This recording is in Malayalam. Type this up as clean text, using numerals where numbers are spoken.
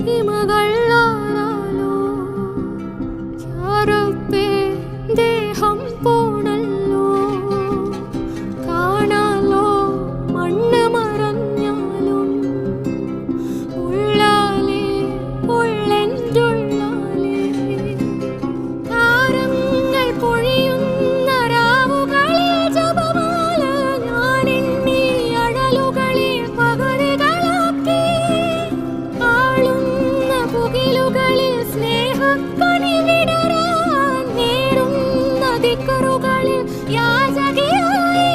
ഹിമകളാലോ ചാരപ്പേ ദേഹം പോണല്ലോ കാണാലോ മണ്ണ് മറഞ്ഞാലും ഉള്ളാലേ ഉള്ളെൻ്റുള്ളാലേ താരങ്ങൾ പൊഴിയുന്ന രാവുകളിൽ ജപമാല ഞാനെണ്ണി അഴലുകളിൽ പകരുകളാക്കി ആളുന്ന പുകിലുകളിൽ സ്നേഹക്കണി വിടരാൻ നേരുന്ന ദിക്കറുകളിൽ യാചകിയായി